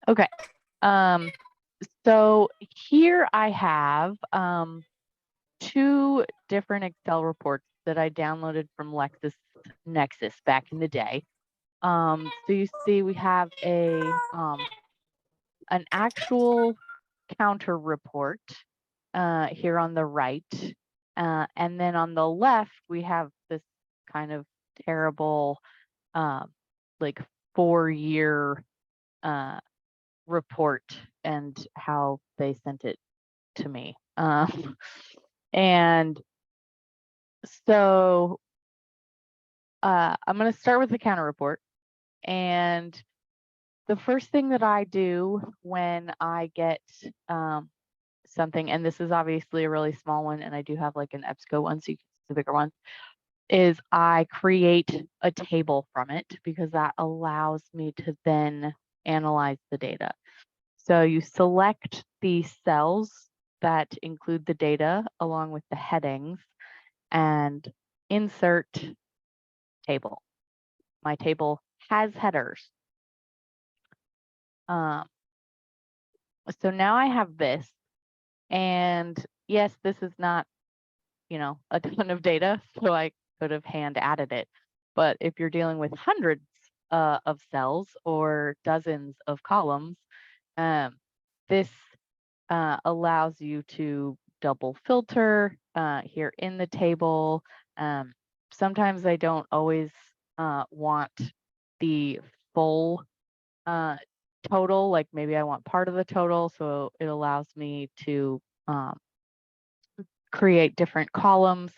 Okay. So here I have two different Excel reports that I downloaded from LexisNexis back in the day. So you see we have an actual counter report here on the right. And then on the left, we have this kind of terrible like 4-year report and how they sent it to me. And so I'm going to start with the counter report. And the first thing that I do when I get something, and this is obviously a really small one, and I do have like an EBSCO one, so you can see the bigger one, is I create a table from it because that allows me to then analyze the data. So you select the cells that include the data along with the headings and insert table. My table has headers. So now I have this, and yes, this is not, a ton of data, so I could have hand added it. But if you're dealing with hundreds of cells or dozens of columns, this allows you to double filter here in the table. Sometimes I don't always want the full total, like maybe I want part of the total, so it allows me to create different columns.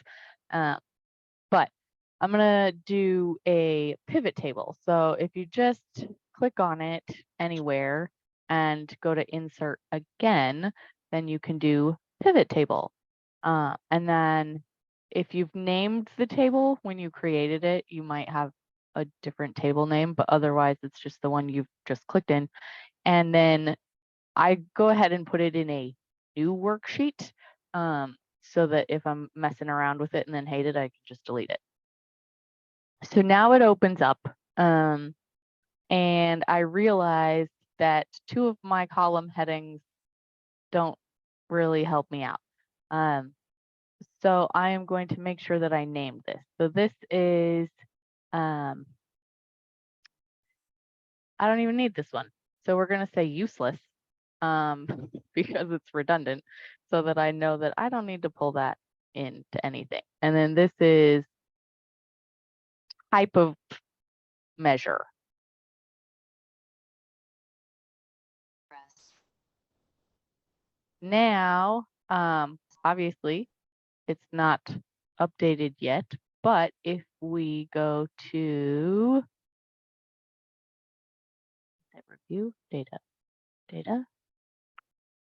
But I'm gonna do a pivot table. So if you just click on it anywhere and go to insert again, then you can do pivot table. And then if you've named the table when you created it, you might have a different table name, but otherwise it's just the one you've just clicked in. And then I go ahead and put it in a new worksheet so that if I'm messing around with it and then hate it, I can just delete it. So now it opens up and I realize that two of my column headings don't really help me out. So I am going to make sure that I name this. So this is, I don't even need this one. So we're going to say useless because it's redundant so that I know that I don't need to pull that into anything. And then this is type of measure. Now, obviously, it's not updated yet, but if we go to review data,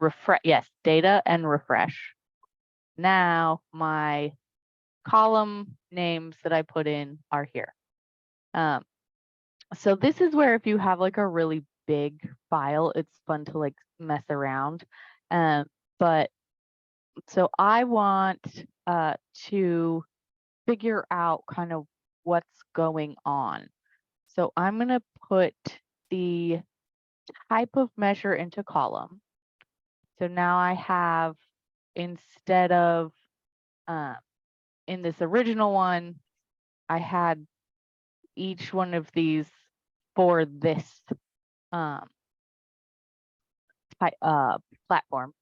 refresh, yes, data and refresh. Now my column names that I put in are here. So this is where if you have like a really big file, it's fun to like mess around. But so I want to figure out kind of what's going on. So I'm going to put the type of measure into column. So now I have, instead of in this original one, I had each one of these for this platform.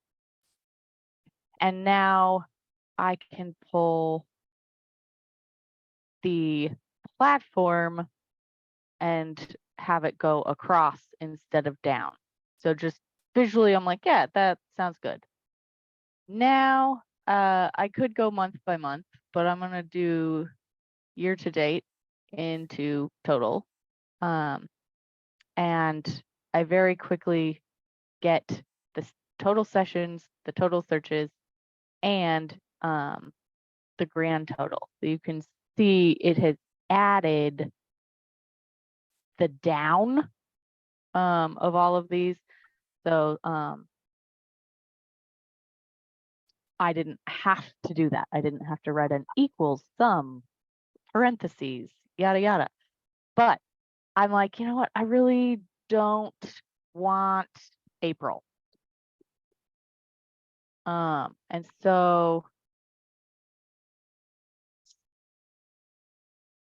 And now I can pull the platform and have it go across instead of down. So just visually, I'm like, yeah, that sounds good. Now, I could go month by month, but I'm gonna do year to date into total. And I very quickly get the total sessions, the total searches, and the grand total. So you can see it has added the down of all of these. So I didn't have to do that. I didn't have to write an equals, sum, parentheses, yada, yada. But I'm like, you know what? I really don't want April. And so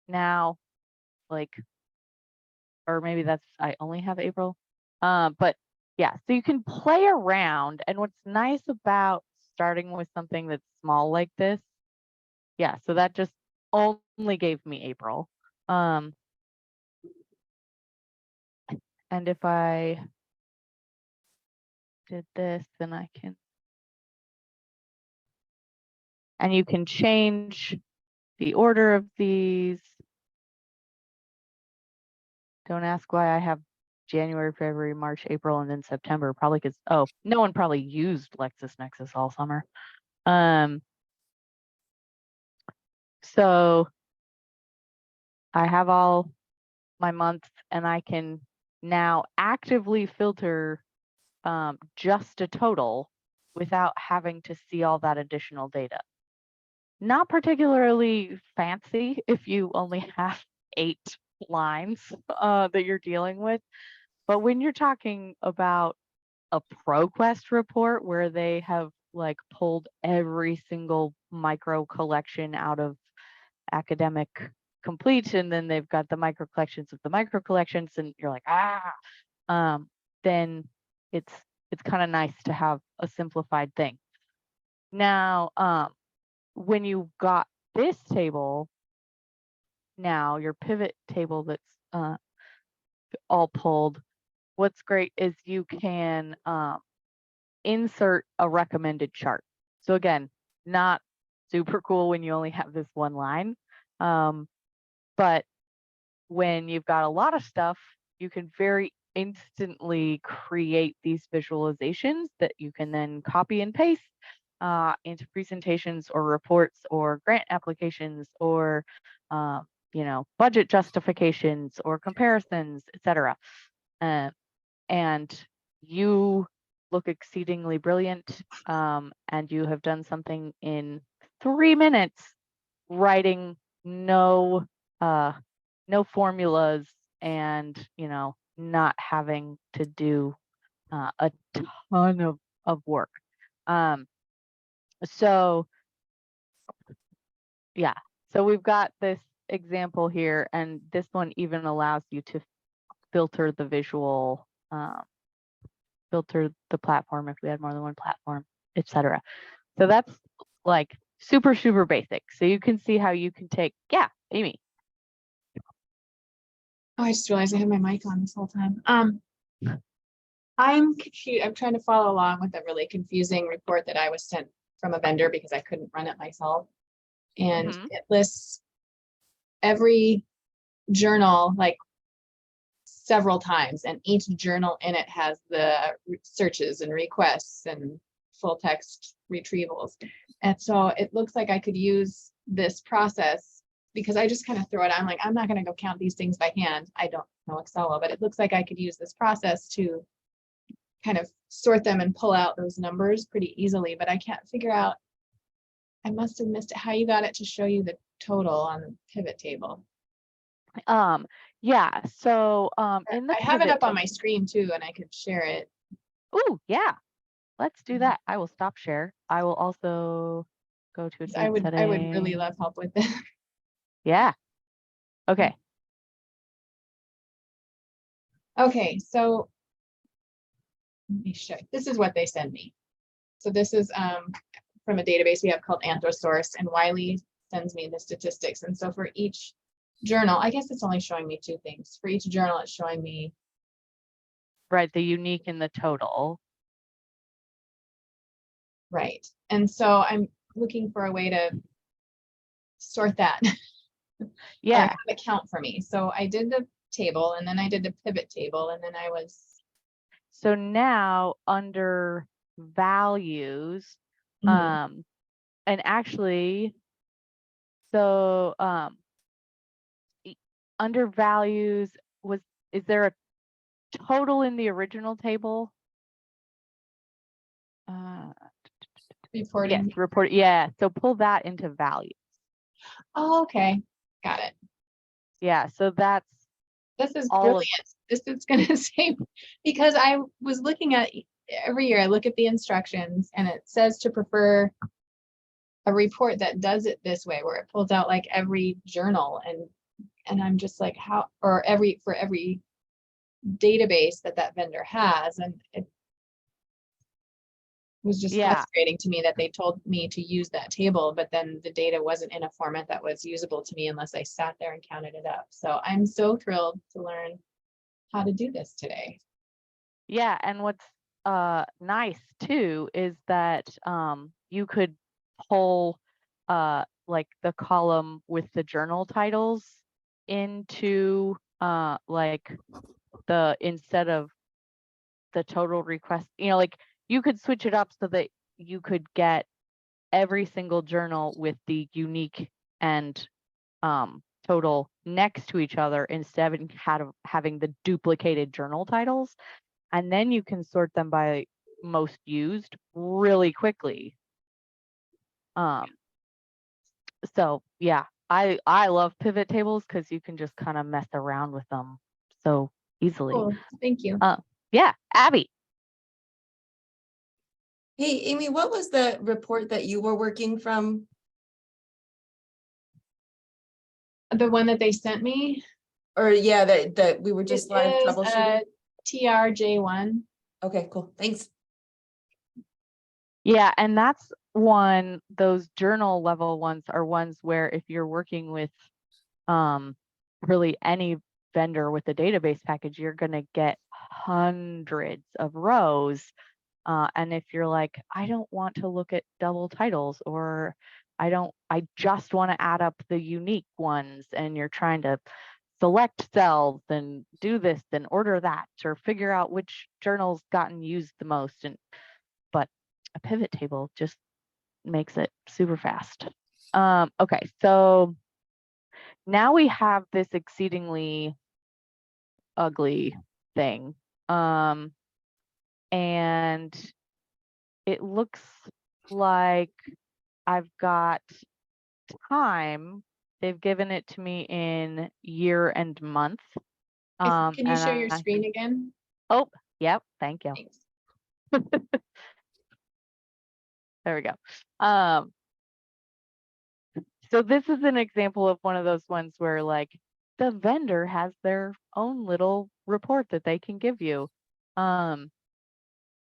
now, like, or maybe that's, I only have April. But yeah, so you can play around. And what's nice about starting with something that's small like this, yeah, so that just only gave me April. And if I did this, then I can, and you can change the order of these. Don't ask why I have January, February, March, April, and then September. Probably because, oh, no one probably used LexisNexis all summer. So I have all my months, and I can now actively filter just a total without having to see all that additional data. Not particularly fancy if you only have 8 lines that you're dealing with. But when you're talking about a ProQuest report where they have like pulled every single micro collection out of Academic Complete, and then they've got the micro collections of the micro collections, and you're like, then it's kind of nice to have a simplified thing. Now, when you got this table, now your pivot table that's all pulled, what's great is you can insert a recommended chart. So again, not super cool when you only have this one line, but when you've got a lot of stuff, you can very instantly create these visualizations that you can then copy and paste into presentations or reports or grant applications or budget justifications or comparisons, etc. And you look exceedingly brilliant, and you have done something in 3 minutes, writing no formulas, and not having to do a ton of work. So yeah, so we've got this example here, and this one even allows you to filter the visual, filter the platform if we had more than one platform, etc. So that's like super, super basic. So you can see how you can take, yeah, Amy. Oh, I just realized I had my mic on this whole time. I'm trying to follow along with a really confusing report that I was sent from a vendor because I couldn't run it myself. And it lists every journal like several times, and each journal in it has the searches and requests and full text retrievals. And so it looks like I could use this process because I just kind of throw it. I'm like, I'm not going to go count these things by hand. I don't know Excel well, but it looks like I could use this process to kind of sort them and pull out those numbers pretty easily, but I can't figure out, I must have missed it, how you got it to show you the total on the pivot table. Yeah, so in the I have it up on my screen too, and I could share it. Oh yeah, let's do that. I will stop share. I will also go to advanced settings. I would really love help with this. Yeah. Okay. Okay, so let me show you. This is what they send me. So this is from a database we have called Anthrosource, and Wiley sends me the statistics. And so for each journal, I guess it's only showing me 2 things. For each journal, it's showing me right, the unique and the total. Right. And so I'm looking for a way to sort that. Yeah. Have it count for me. So I did the table, and then I did the pivot table, and then I was. So now under values, and actually, so under values, is there a total in the original table? Reporting. Yes, report. Yeah. So pull that into value. Oh, okay. Got it. Yeah. So that's This is all brilliant. of This is going to save, because I was looking at every year, I look at the instructions and it says to prefer a report that does it this way, where it pulls out like every journal, and I'm just like, how, or for every database that vendor has. And it was just Yeah. frustrating to me that they told me to use that table, but then the data wasn't in a format that was usable to me unless I sat there and counted it up. So I'm so thrilled to learn how to do this today. Yeah. And what's nice too is that you could pull like the column with the journal titles into like the, instead of the total request, like you could switch it up so that you could get every single journal with the unique and total next to each other instead of having the duplicated journal titles. And then you can sort them by most used really quickly. So yeah, I love pivot tables because you can just kind of mess around with them so easily. Cool. Thank you. Yeah, Abby. Hey, Amy, what was the report that you were working from? The one that they sent me. Or yeah, that we were just live It is troubleshooting? TRJ1. Okay, cool. Thanks. Yeah, and that's one, those journal level ones are ones where if you're working with really any vendor with a database package, you're going to get hundreds of rows. And if you're like, I don't want to look at double titles, or I just want to add up the unique ones, and you're trying to select cells and do this and order that, or figure out which journals gotten used the most. But a pivot table just makes it super fast. Okay, so now we have this exceedingly ugly thing. And it looks like I've got time. They've given it to me in year and month. Can you And share your screen again? Oh, yep. Thank you. Thanks. There we go. So this is an example of one of those ones where like the vendor has their own little report that they can give you.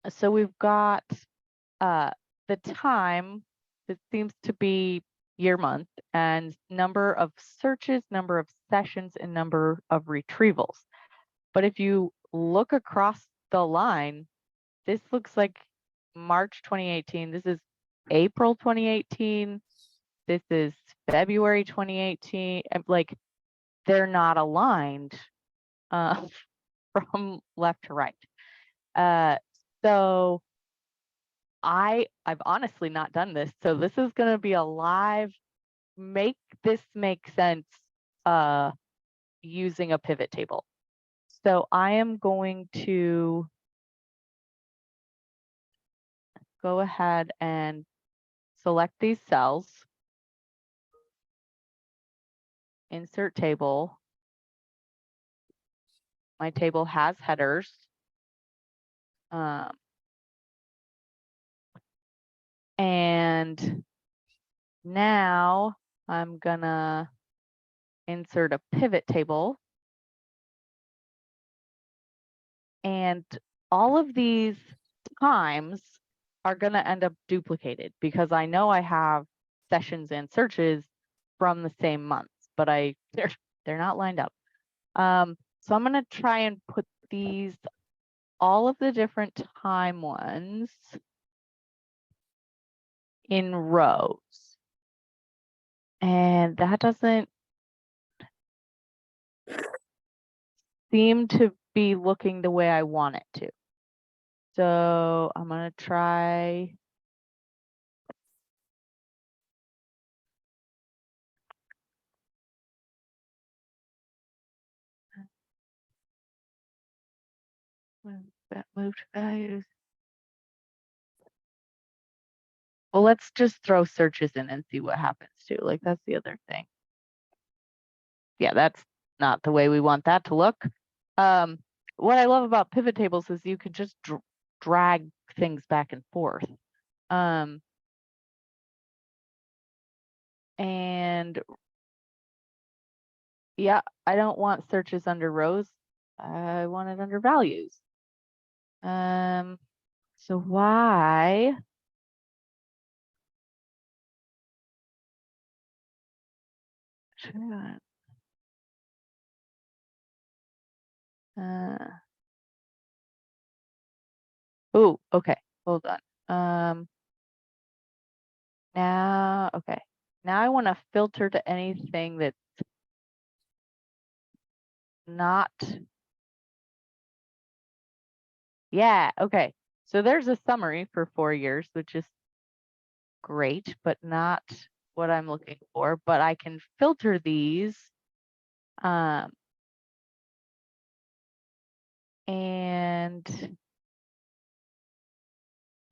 So we've got the time, it seems to be year, month, and number of searches, number of sessions, and number of retrievals. But if you look across the line, this looks like March 2018. This is April 2018. This is February 2018. Like, they're not aligned from left to right. So I've honestly not done this. So this is going to be a live, make this make sense using a pivot table. So I am going to go ahead and select these cells, insert table. My table has headers. And now I'm gonna insert a pivot table. And all of these times are gonna end up duplicated because I know I have sessions and searches from the same months, but they're not lined up. So I'm gonna try and put these, all of the different time ones, in rows. And that doesn't seem to be looking the way I want it to. So I'm gonna try. That moved values. Well, let's just throw searches in and see what happens too. Like that's the other thing. Yeah, that's not the way we want that to look. What I love about pivot tables is you can just drag things back and forth. And yeah, I don't want searches under rows. I want it under values. So why? Oh, okay, hold on. Now, okay. Now I want to filter to anything that's not. Yeah, okay. So there's a summary for 4 years, which is great, but not what I'm looking for. But I can filter these. And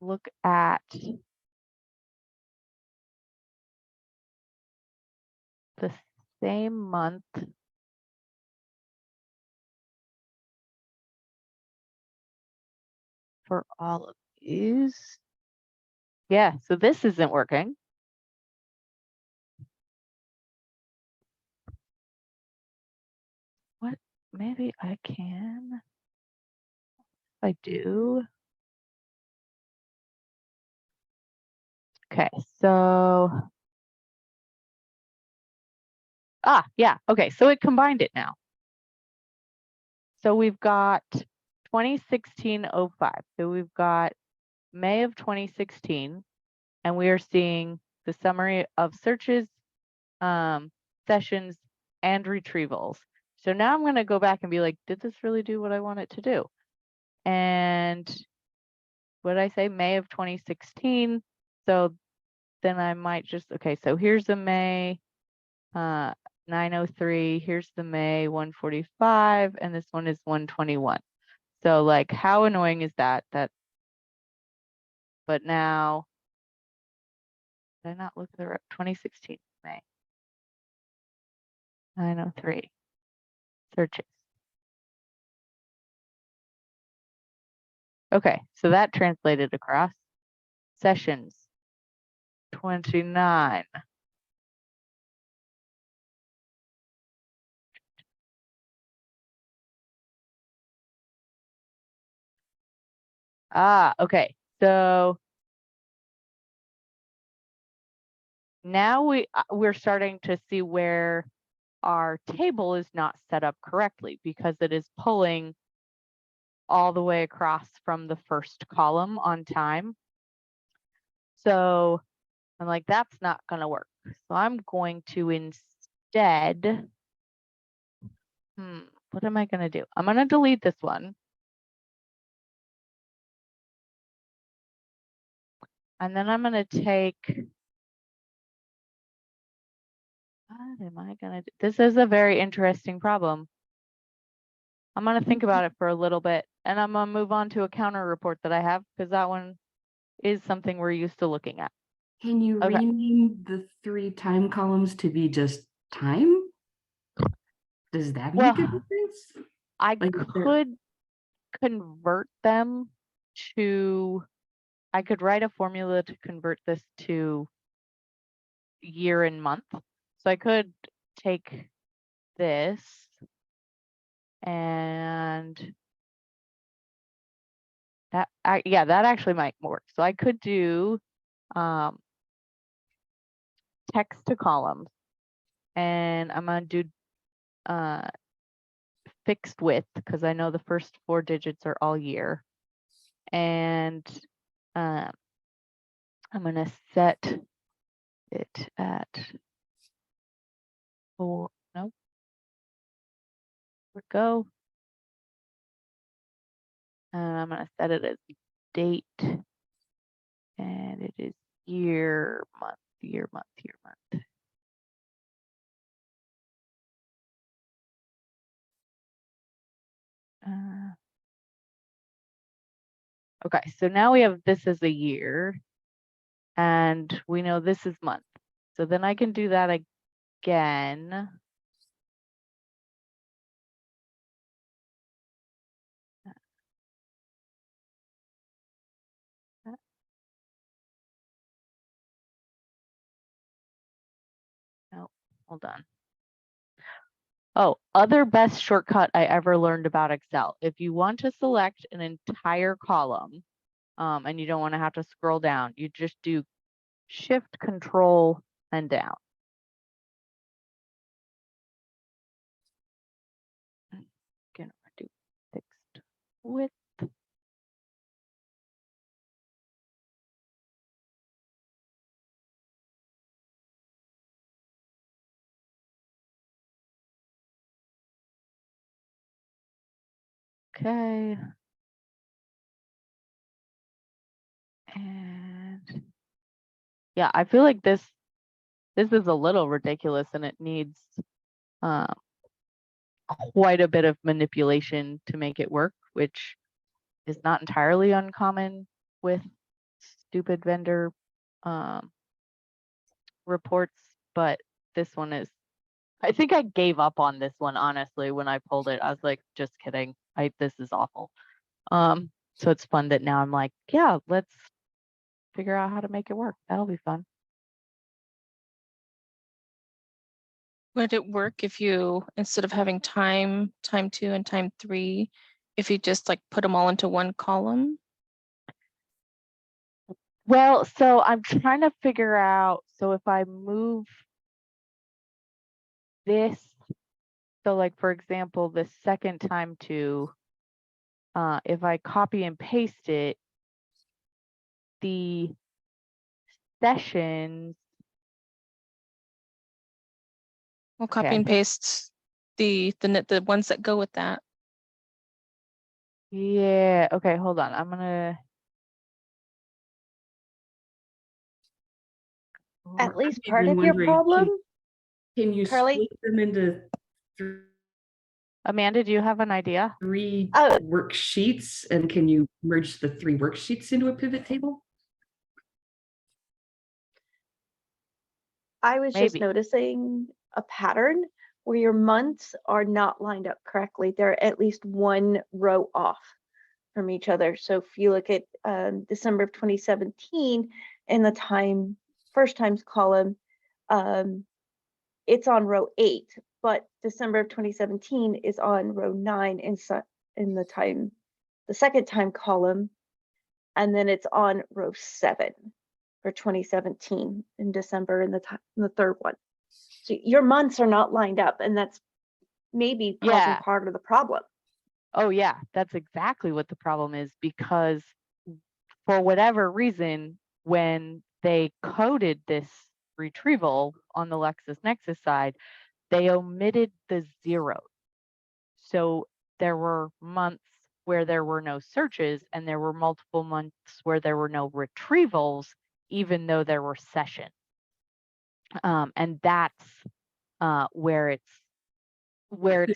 look at the same month for all of these. Yeah, so this isn't working. What? Maybe I can. If I do. Okay, so. Yeah, okay, so it combined it now. So we've got 2016-05. So we've got May of 2016, and we are seeing the summary of searches, sessions, and retrievals. So now I'm going to go back and be like, did this really do what I want it to do? And what did I say? May of 2016. So then I might just, okay, so here's the May 903. Here's the May 145, and this one is 121. So like, how annoying is that? But now, did I not look at the 2016 May 903 searches? Okay, so that translated across. Sessions 29. Okay. So now we're starting to see where our table is not set up correctly because it is pulling all the way across from the first column on time. So I'm like, that's not going to work. So I'm going to instead, what am I going to do? I'm going to delete this one. And then I'm going to take, what am I going to do? This is a very interesting problem. I'm going to think about it for a little bit, and I'm going to move on to a counter report that I have because that one is something we're used to looking at. Can you Okay. rename the 3 time columns to be just time? Does that make a difference? I Like could convert them to, I could write a formula to convert this to year and month. So I could take this and that, yeah, that actually might work. So I could do text to columns, and I'm going to do fixed width because I know the first 4 digits are all year. And I'm going to set it at 4. Nope. There we go. And I'm going to set it as date. And it is year, month, year, month, year, month. Okay, so now we have this as a year. And we know this is month. So then I can do that again. Oh, hold on. Oh, other best shortcut I ever learned about Excel. If you want to select an entire column, and you don't want to have to scroll down, you just do Shift, Control, and down. Gonna do fixed width. Okay. And yeah, I feel like this is a little ridiculous and it needs quite a bit of manipulation to make it work, which is not entirely uncommon with stupid vendor reports, but this one is, I think I gave up on this one, honestly, when I pulled it. I was like, just kidding. This is awful. So it's fun that now I'm like, yeah, let's figure out how to make it work. That'll be fun. Would it work if you, instead of having time 2 and time 3, if you just like put them all into one column? Well, so I'm trying to figure out, so if I move this, so like, for example, the second time to, if I copy and paste it, the sessions, We'll copy Okay, I and think- paste the ones that go with that. yeah, okay, hold on. I'm gonna. At least I've part been of your wondering, problem, Can you Carly? split them into Amanda, do you have an idea? three Oh. worksheets, and can you merge the 3 worksheets into a pivot table? I was just Maybe. noticing a pattern where your months are not lined up correctly. They're at least one row off from each other. So if you look at December of 2017 in the first times column, it's on row 8, but December of 2017 is on row 9 in the second time column, and then it's on row 7 for 2017 in December in the third one. So your months are not lined up, and that's maybe causing Yeah. part of the problem. Oh yeah, that's exactly what the problem is, because for whatever reason, when they coded this retrieval on the LexisNexis side, they omitted the 0. So there were months where there were no searches, and there were multiple months where there were no retrievals, even though there were sessions. And that's where it's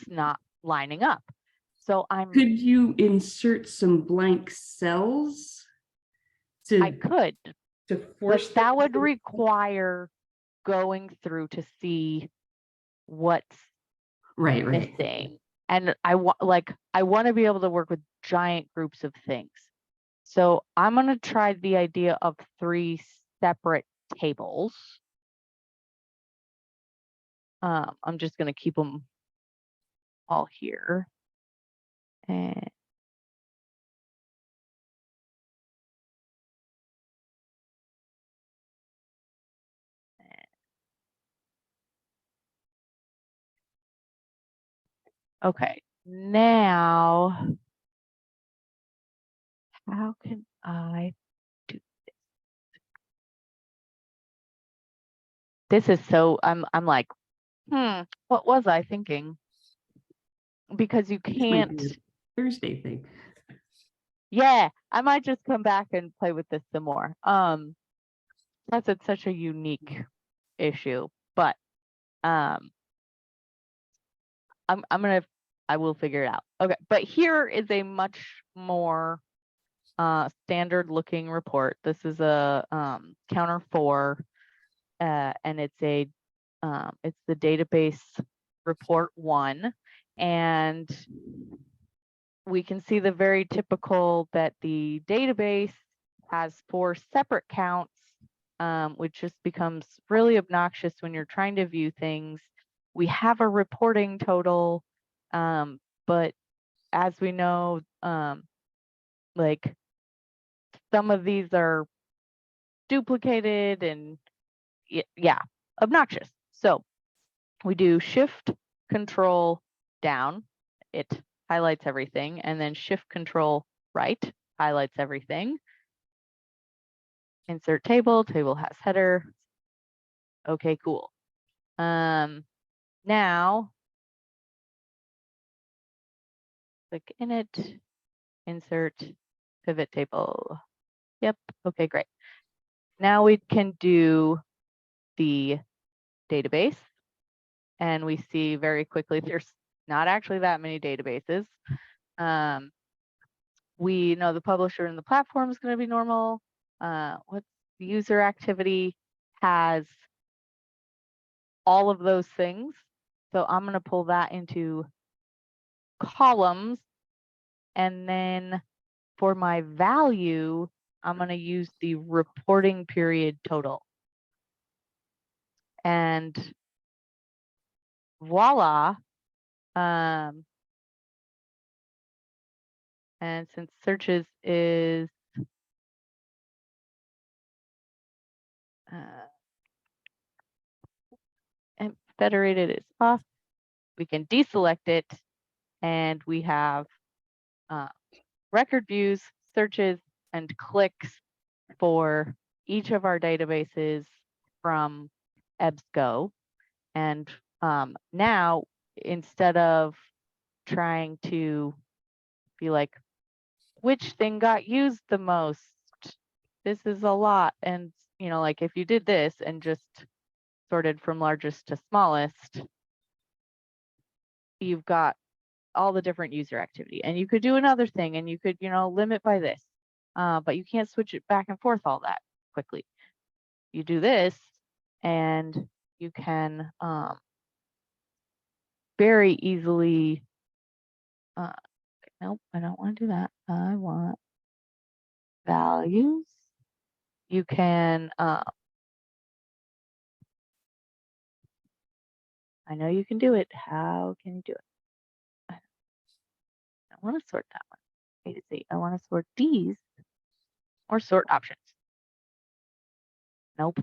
not lining up. So Could you insert some blank cells I could, to but force that them would to- require going through to see what's right missing. And I want to be able to work with giant groups of things. So I'm going to try the idea of 3 separate tables. I'm just going to keep them all here. And okay, now how can I do this? This is so, I'm like, what was I thinking? Because you This might be can't, a Thursday thing. yeah, I might just come back and play with this some more. Plus it's such a unique issue, but I will figure it out. Okay, but here is a much more standard looking report. This is a counter 4, and it's the database report 1, and we can see the very typical that the database has 4 separate counts, which just becomes really obnoxious when you're trying to view things. We have a reporting total, but as we know, like some of these are duplicated and yeah, obnoxious. So we do Shift Control down, it highlights everything, and then Shift Control right highlights everything. Insert table, table has header. Okay, cool. Now click in it, insert pivot table. Yep, okay, great. Now we can do the database, and we see very quickly there's not actually that many databases. We know the publisher and the platform is going to be normal. What's the user activity has all of those things. So I'm going to pull that into columns, and then for my value, I'm going to use the reporting period total. And voila. And since searches is and federated is off, we can deselect it, and we have record views, searches, and clicks for each of our databases from EBSCO. And now, instead of trying to be like, which thing got used the most? This is a lot. And, you know, like if you did this and just sorted from largest to smallest, you've got all the different user activity. And you could do another thing, and you could, you know, limit by this, but you can't switch it back and forth all that quickly. You do this, and you can very easily, nope, I don't want to do that. I want values. You can, I know you can do it. How can you do it? I want to sort that one. A to Z. I want to sort these or sort options. Nope.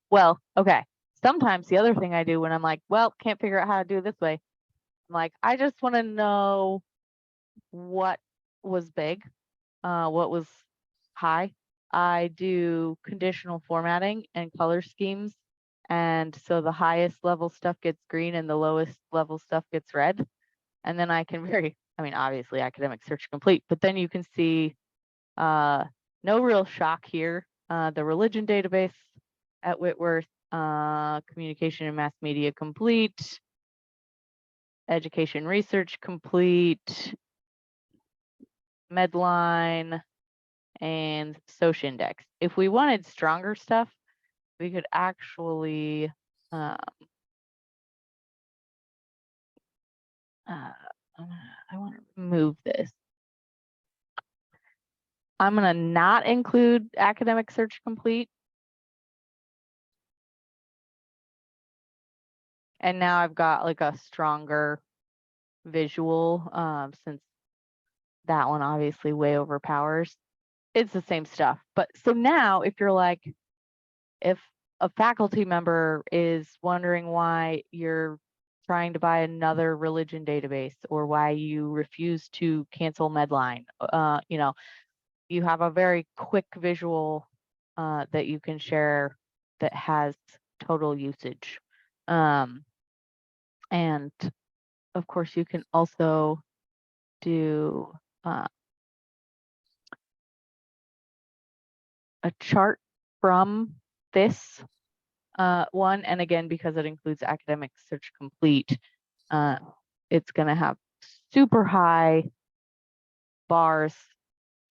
Well, okay. Sometimes the other thing I do when I'm like, well, can't figure out how to do it this way, I'm like, I just want to know what was big, what was high. I do conditional formatting and color schemes. And so the highest level stuff gets green and the lowest level stuff gets red. And then I can obviously academic search complete, but then you can see no real shock here. The religion database at Whitworth, communication and mass media complete, education research complete, Medline, and SocIndex. If we wanted stronger stuff, we could actually I want to remove this. I'm going to not include academic search complete. And now I've got like a stronger visual, since that one obviously way overpowers. It's the same stuff. But so now if you're like, if a faculty member is wondering why you're trying to buy another religion database or why you refuse to cancel Medline, you know, you have a very quick visual that you can share that has total usage. And of course, you can also do a chart from this one. And again, because it includes academic search complete, it's going to have super high bars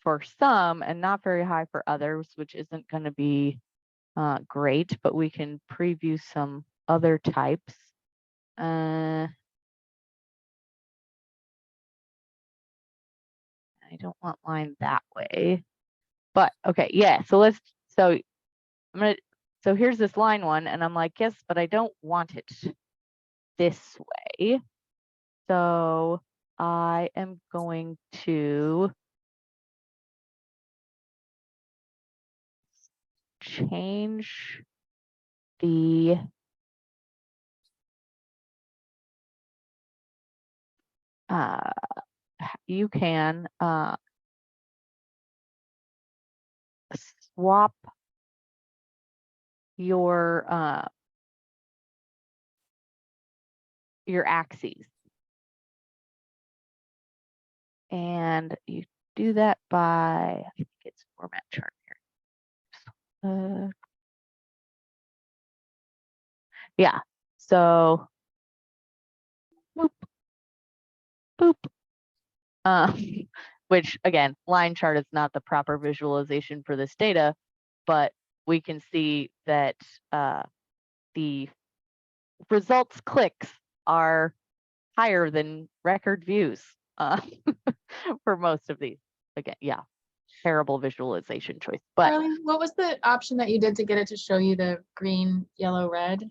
for some and not very high for others, which isn't going to be great, but we can preview some other types. I don't want line that way, but okay, yeah. So here's this line one, and I'm like, yes, but I don't want it this way. So I am going to change the you can swap your axes, and you do that by, I think it's format chart here. Yeah, so boop, boop. Which again, line chart is not the proper visualization for this data, but we can see that the results clicks are higher than record views for most of these. Again, yeah, terrible visualization choice. But Carly, what was the option that you did to get it to show you the green, yellow, red?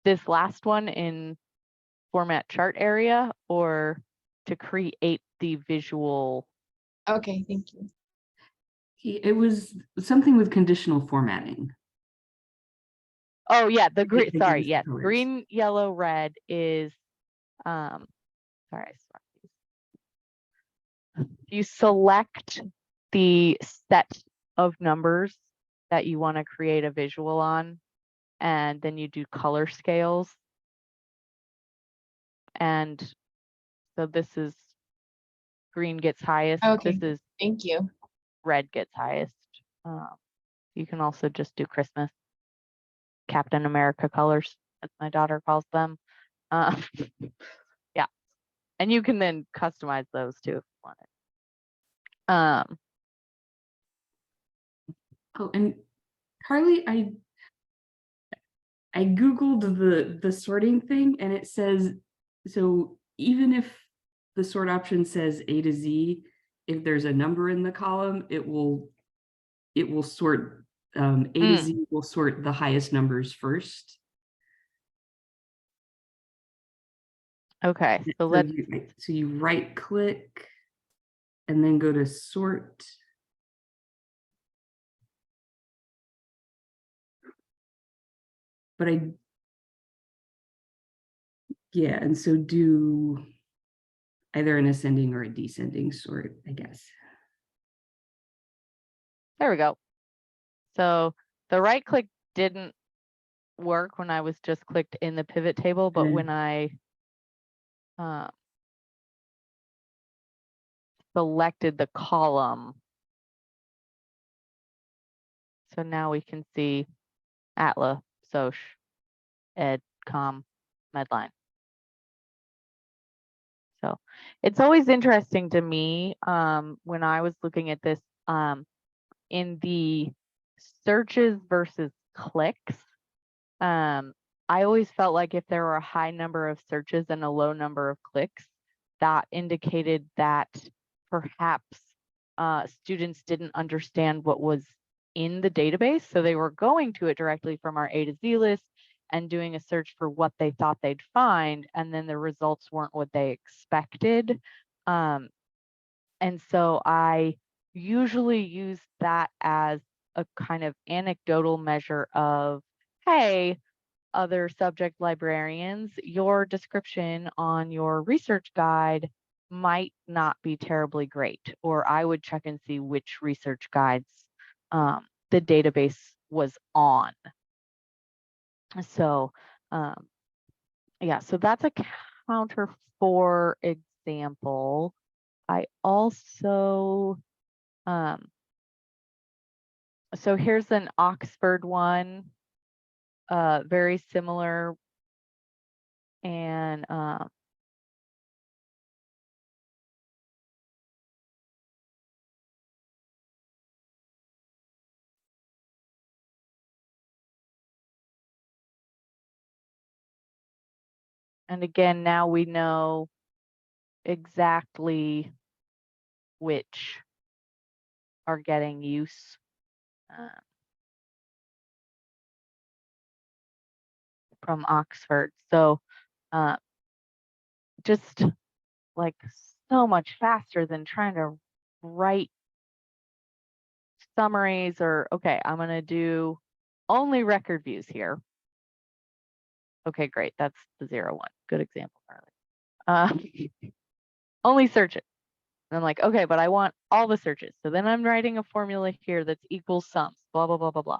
This last one in format chart area, or to create the visual. Okay, thank you. It was something with conditional formatting. Oh yeah, the I green, think it sorry, is yes, colors. green, yellow, red is sorry, I swapped these. You select the set of numbers that you want to create a visual on, and then you do color scales. And so this is green gets highest. Okay, This is thank you. red gets highest. You can also just do Christmas, Captain America colors, as my daughter calls them. Yeah, and you can then customize those too if you want it. Oh, and Carly, I Googled the sorting thing, and it says, so even if the sort option says A to Z, if there's a number in the column, it will sort A to Z will sort the highest numbers first. Okay, so let's. So you right click and then go to sort. But yeah, and so do either an ascending or a descending sort, I guess. There we go. So the right click didn't work when I was just clicked in the pivot table, but when I selected the column, so now we can see Atla, Soch, Ed, Com, Medline. So it's always interesting to me when I was looking at this in the searches versus clicks. I always felt like if there were a high number of searches and a low number of clicks, that indicated that perhaps students didn't understand what was in the database. So they were going to it directly from our A to Z list and doing a search for what they thought they'd find, and then the results weren't what they expected. And so I usually use that as a kind of anecdotal measure of, hey, other subject librarians, your description on your research guide might not be terribly great, or I would check and see which research guides the database was on. So yeah, so that's a counter for example. I also, so here's an Oxford one, very similar, and And again, now we know exactly which are getting use. From Oxford. So just like so much faster than trying to write summaries or, okay, I'm going to do only record views here. Okay, great. That's the 0 1. Good example, Carly. Only searches. And I'm like, okay, but I want all the searches. So then I'm writing a formula here that's equals sums, blah, blah, blah, blah, blah.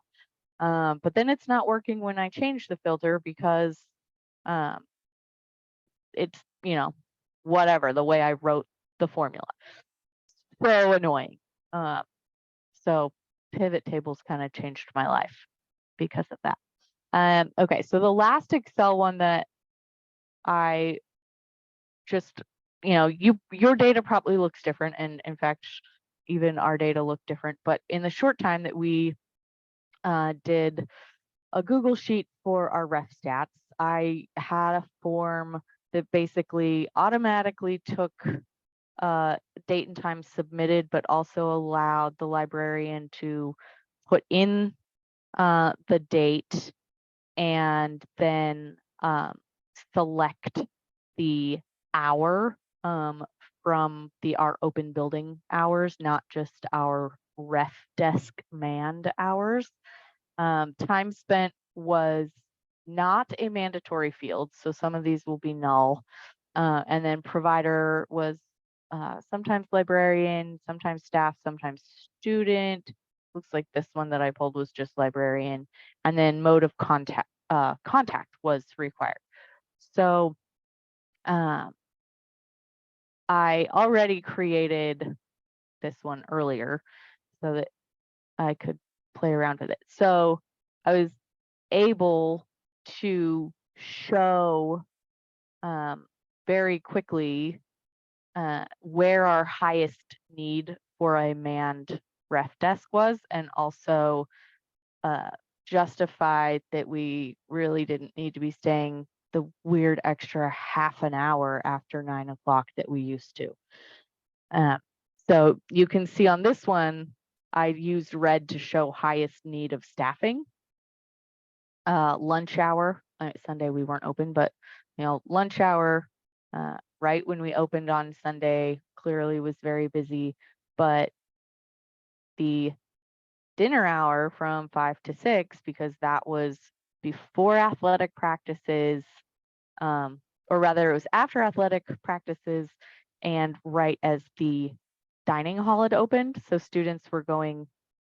But then it's not working when I change the filter because it's, you know, whatever, the way I wrote the formula. So annoying. So pivot tables kind of changed my life because of that. Okay, so the last Excel one that I just, you know, your data probably looks different, and in fact, even our data looked different. But in the short time that we did a Google Sheet for our ref stats, I had a form that basically automatically took date and time submitted, but also allowed the librarian to put in the date and then select the hour from our open building hours, not just our ref desk manned hours. Time spent was not a mandatory field, so some of these will be null. And then provider was sometimes librarian, sometimes staff, sometimes student. Looks like this one that I pulled was just librarian. And then mode of contact was required. So I already created this one earlier so that I could play around with it. So I was able to show very quickly where our highest need for a manned ref desk was, and also justified that we really didn't need to be staying the weird extra half an hour after 9 o'clock that we used to. So you can see on this one, I used red to show highest need of staffing. Lunch hour, Sunday we weren't open, but you know, lunch hour, right when we opened on Sunday, clearly was very busy, but the dinner hour from 5 to 6, because that was before athletic practices, or rather it was after athletic practices and right as the dining hall had opened. So students were going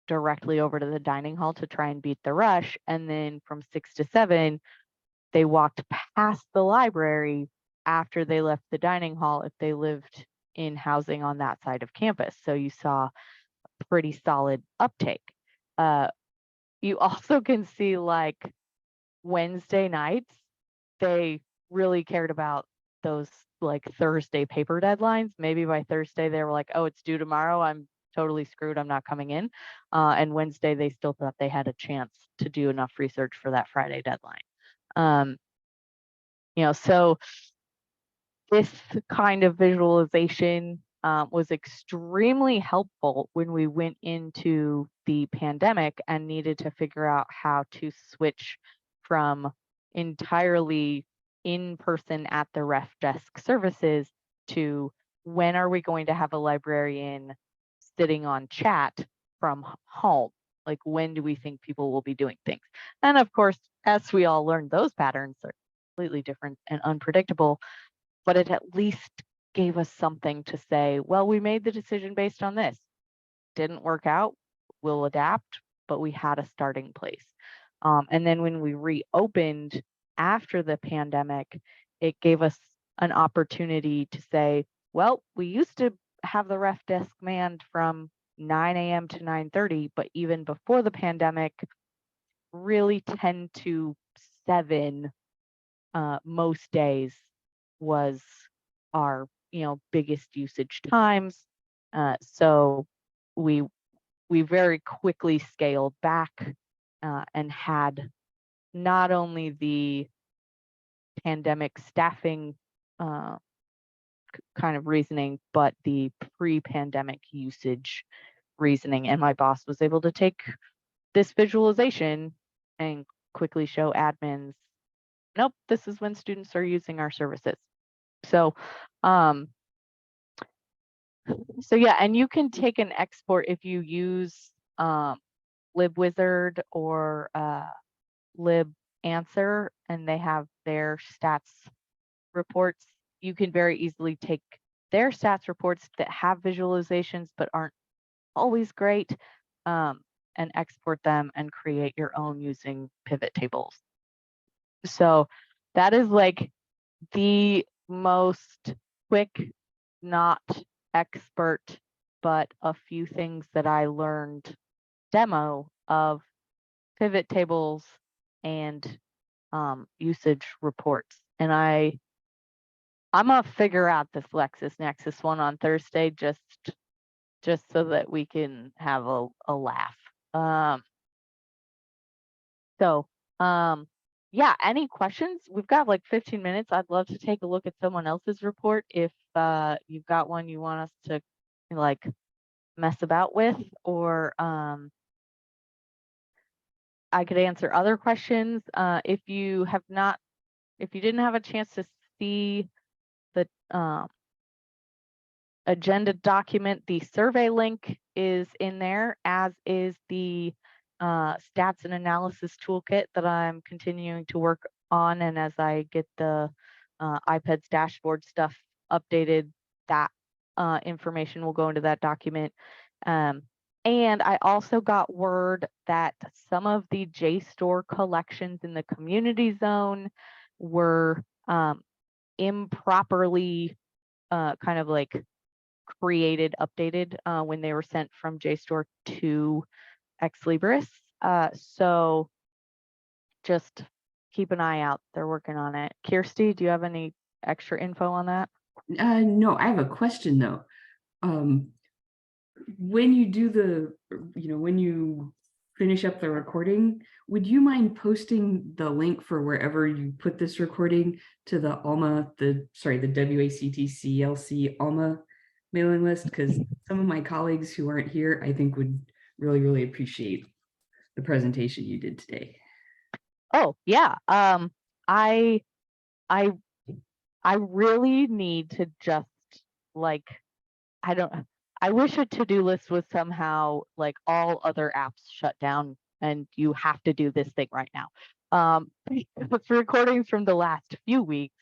directly over to the dining hall to try and beat the rush. And then from 6 to 7, they walked past the library after they left the dining hall if they lived in housing on that side of campus. So you saw a pretty solid uptake. You also can see like Wednesday nights, they really cared about those like Thursday paper deadlines. Maybe by Thursday they were like, oh, it's due tomorrow, I'm totally screwed, I'm not coming in. And Wednesday they still thought they had a chance to do enough research for that Friday deadline. You know, so this kind of visualization was extremely helpful when we went into the pandemic and needed to figure out how to switch from entirely in person at the ref desk services to when are we going to have a librarian sitting on chat from home? Like, when do we think people will be doing things? And of course, as we all learned, those patterns are completely different and unpredictable, but it at least gave us something to say, well, we made the decision based on this. Didn't work out, we'll adapt, but we had a starting place. And then when we reopened after the pandemic, it gave us an opportunity to say, well, we used to have the ref desk manned from 9 a.m. to 9:30, but even before the pandemic, really 10 to 7 most days was our, you know, biggest usage times. So we very quickly scaled back and had not only the pandemic staffing kind of reasoning, but the pre-pandemic usage reasoning. And my boss was able to take this visualization and quickly show admins, nope, this is when students are using our services. So, so yeah, and you can take an export if you use LibWizard or LibAnswer, and they have their stats reports. You can very easily take their stats reports that have visualizations but aren't always great, and export them and create your own using pivot tables. So that is like the most quick, not expert, but a few things that I learned demo of pivot tables and usage reports. And I'm gonna figure out this LexisNexis one on Thursday just so that we can have a laugh. Yeah, any questions? We've got like 15 minutes. I'd love to take a look at someone else's report if you've got one you want us to like mess about with, or I could answer other questions. If you didn't have a chance to see the agenda document, the survey link is in there, as is the stats and analysis toolkit that I'm continuing to work on. And as I get the iPads dashboard stuff updated, that information will go into that document. And I also got word that some of the JSTOR collections in the community zone were improperly kind of like created, updated when they were sent from JSTOR to Ex Libris. So just keep an eye out. They're working on it. Kirsty, do you have any extra info on that? No, I have a question though. When you do when you finish up the recording, would you mind posting the link for wherever you put this recording to the ALMA, the WACTCLC ALMA mailing list? Because some of my colleagues who aren't here, I think would really, really appreciate the presentation you did today. Oh yeah. I really need to just like, I wish a to-do list was somehow like all other apps shut down and you have to do this thing right now. But recordings from the last few weeks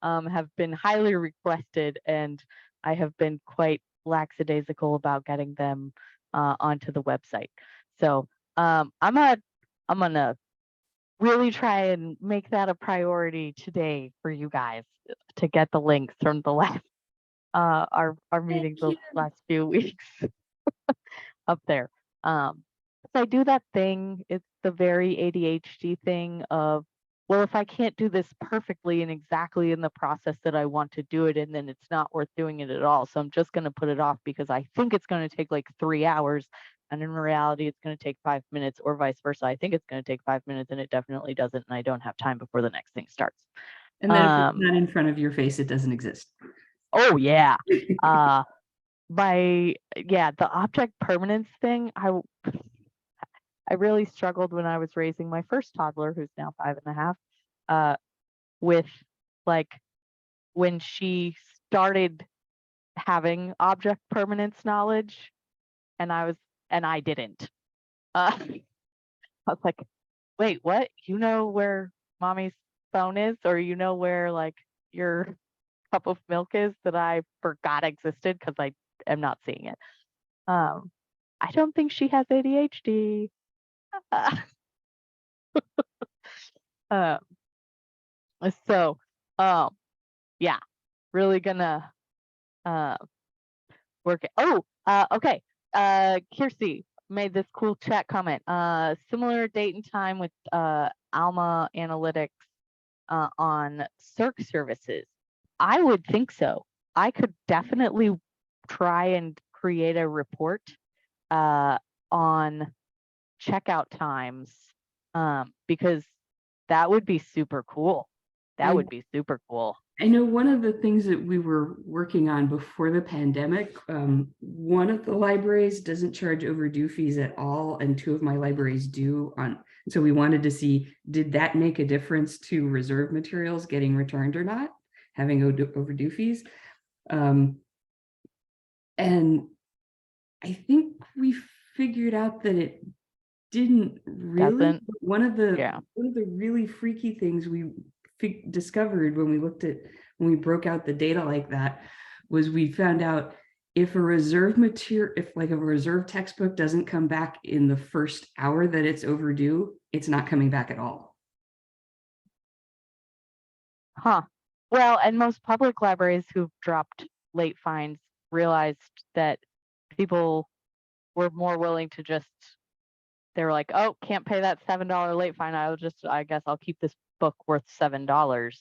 have been highly requested, and I have been quite lackadaisical about getting them onto the website. So I'm gonna really try and make that a priority today for you guys to get the links from the last our meetings the last few weeks up there. So I do that thing. It's the very ADHD thing of, well, if I can't do this perfectly and exactly in the process that I want to do it, and then it's not worth doing it at all. So I'm just going to put it off because I think it's going to take like 3 hours. And in reality, it's going to take 5 minutes, or vice versa. I think it's going to take 5 minutes and it definitely doesn't. And I don't have time before the next thing starts. And then if it's not in front of your face, it doesn't exist. Oh yeah. The object permanence thing, I really struggled when I was raising my first toddler, who's now 5.5, with like when she started having object permanence knowledge, and I didn't. I was like, wait, what? You know where mommy's phone is, or you know where like your cup of milk is that I forgot existed because I am not seeing it. I don't think she has ADHD. So, yeah, really gonna work it. Oh, okay. Kirsty made this cool chat comment. Similar date and time with Alma Analytics on Circ services. I would think so. I could definitely try and create a report on checkout times, because that would be super cool. That And would be super cool. I know one of the things that we were working on before the pandemic, one of the libraries doesn't charge overdue fees at all, and two of my libraries do on. So we wanted to see, did that make a difference to reserve materials getting returned or not, having overdue fees? And I think we figured out that it didn't really. Doesn't. One of the Yeah. really freaky things we discovered when we broke out the data like that was we found out if a reserve material, if like a reserve textbook doesn't come back in the first hour that it's overdue, it's not coming back at all. Huh. Well, and most public libraries who've dropped late fines realized that people were more willing to just, they were like, oh, can't pay that $7 late fine. I guess I'll keep this book worth $7.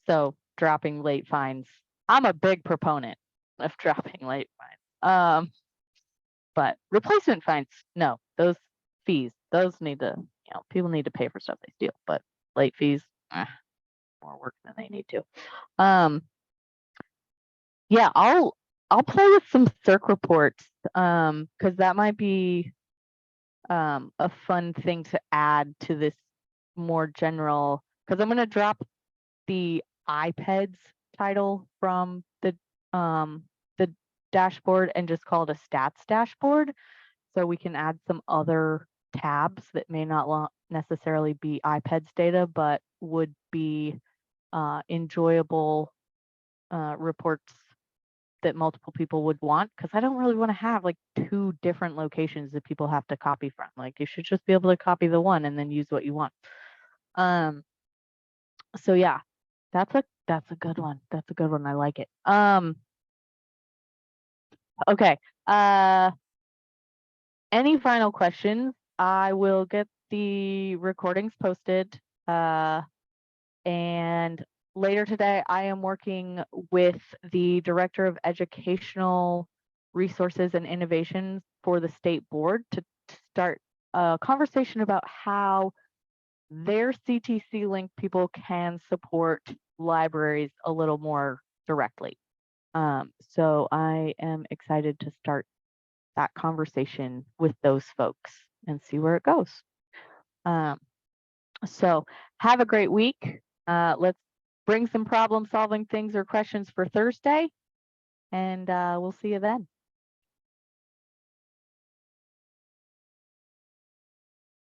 So dropping late fines, I'm a big proponent of dropping late fines. But replacement fines, no, those fees, those need to, people need to pay for stuff they steal, but late fees, more work than they need to. Yeah, I'll play with some circ reports, because that might be a fun thing to add to this more general, because I'm going to drop the iPads title from the dashboard and just call it a stats dashboard, so we can add some other tabs that may not necessarily be iPads data, but would be enjoyable reports that multiple people would want, because I don't really want to have like 2 different locations that people have to copy from. Like, you should just be able to copy the one and then use what you want. So yeah, that's a good one. That's a good one. I like it. Okay. Any final questions? I will get the recordings posted. And later today, I am working with the Director of Educational Resources and Innovations for the state board to start a conversation about how their CTC link people can support libraries a little more directly. So I am excited to start that conversation with those folks and see where it goes. So have a great week. Let's bring some problem solving things or questions for Thursday, and we'll see you then.